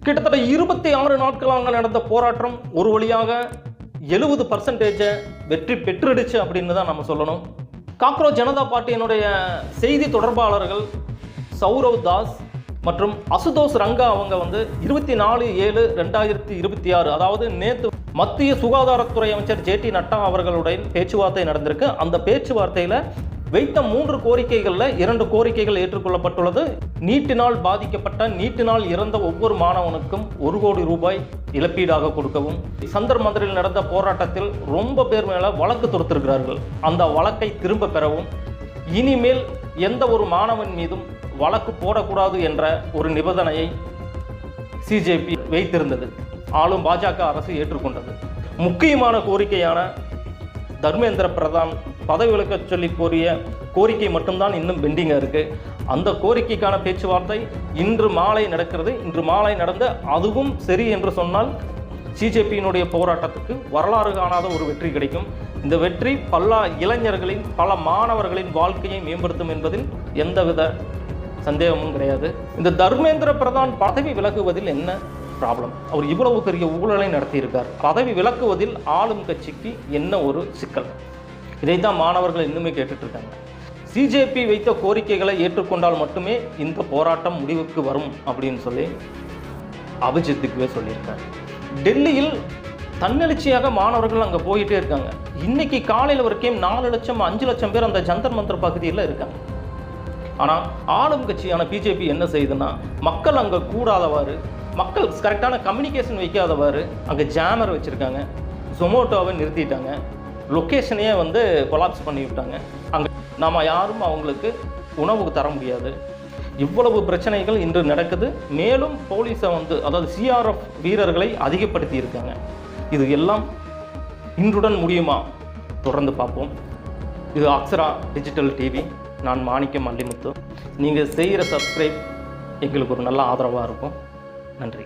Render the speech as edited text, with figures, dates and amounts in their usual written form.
கிட்டத்தட்ட 26 நாட்களாக நடந்த போராட்டம் ஒரு வழியாக 70% வெற்றி பெற்றுடுச்சு அப்படின்னு தான் நம்ம சொல்லணும். காக்ரோச் ஜனதா பார்ட்டியினுடைய செய்தி தொடர்பாளர்கள் சௌரவ் தாஸ் மற்றும் அசுதோஷ் ரங்கா அவங்க 24/7/2026 அதாவது நேற்று மத்திய சுகாதாரத்துறை அமைச்சர் ஜே டி நட்டா அவர்களுடைய பேச்சுவார்த்தை நடந்திருக்கு. அந்த பேச்சுவார்த்தையில் வைத்த 3 கோரிக்கைகளில் 2 கோரிக்கைகள் ஏற்றுக்கொள்ளப்பட்டுள்ளது. நீட்டினால் பாதிக்கப்பட்ட நீட்டினால் இறந்த ஒவ்வொரு மாணவனுக்கும் 1 கோடி ரூபாய் இழப்பீடாக கொடுக்கவும், சந்தர் மந்திரில் நடந்த போராட்டத்தில் ரொம்ப பேர் மேலே வழக்கு தொடுத்திருக்கிறார்கள், அந்த வழக்கை திரும்ப பெறவும், இனிமேல் எந்த ஒரு மாணவன் மீதும் வழக்கு போடக்கூடாது என்ற ஒரு நிபந்தனையை சிஜேபி வைத்திருந்தது. ஆளும் பாஜக அரசு ஏற்றுக்கொண்டது. முக்கியமான கோரிக்கையான தர்மேந்திர பிரதான் பதவி விலக்க சொல்லி கோரிய கோரிக்கை மட்டும்தான் இன்னும் பெண்டிங்காக இருக்குது. அந்த கோரிக்கைக்கான பேச்சுவார்த்தை இன்று மாலை நடக்கிறது. இன்று மாலை நடந்து அதுவும் சரி என்று சொன்னால் சிஜேபியினுடைய போராட்டத்துக்கு வரலாறு காணாத ஒரு வெற்றி கிடைக்கும். இந்த வெற்றி பல இளைஞர்களின் பல மாணவர்களின் வாழ்க்கையை மேம்படுத்தும் என்பதில் எந்தவித சந்தேகமும் கிடையாது. இந்த தர்மேந்திர பிரதான் பதவி விலகுவதில் என்ன ப்ராப்ளம்? அவர் இவ்வளவு பெரிய ஊழலை நடத்தியிருக்கார். பதவி விலக்குவதில் ஆளும் கட்சிக்கு என்ன ஒரு சிக்கல்? இதைத்தான் மாணவர்கள் இன்னுமே கேட்டுட்டு இருக்காங்க. சிஜேபி வைத்த கோரிக்கைகளை ஏற்றுக்கொண்டால் மட்டுமே இந்த போராட்டம் முடிவுக்கு வரும் அப்படின்னு சொல்லி அபிஜித்துக்குவே சொல்லியிருக்காரு. டெல்லியில் தன்னெழுச்சியாக மாணவர்கள் அங்கே போயிட்டே இருக்காங்க. இன்னைக்கு காலையில் வரைக்கும் 4 லட்சம் 5 லட்சம் பேர் அந்த ஜந்தர் மந்தர் பகுதியில் இருக்காங்க. ஆனால் ஆளும் கட்சியான பிஜேபி என்ன செய்யுதுன்னா, மக்கள் அங்கே கூடாதவாறு, மக்கள் கரெக்டான கம்யூனிகேஷன் வைக்காதவாறு அங்கே ஜாமர் வச்சுருக்காங்க, ஜொமோட்டோவை நிறுத்திட்டாங்க, லொக்கேஷனையே கொலாப்ஸ் பண்ணி விட்டாங்க. அங்கே நாம் யாரும் அவங்களுக்கு உணவுக்கு தர முடியாது. இவ்வளவு பிரச்சனைகள் இன்று நடக்குது. மேலும் போலீஸை அதாவது சிஆர்எஃப் வீரர்களை அதிகப்படுத்தி இருக்காங்க. இது எல்லாம் இன்றுடன் முடியுமா? தொடர்ந்து பார்ப்போம். இது அக்ஷரா டிஜிட்டல் டிவி. நான் மாணிக்கம் மல்லிமுத்து. நீங்கள் செய்கிற சப்ஸ்கிரைப் எங்களுக்கு ஒரு நல்ல ஆதரவாக இருக்கும். நன்றி.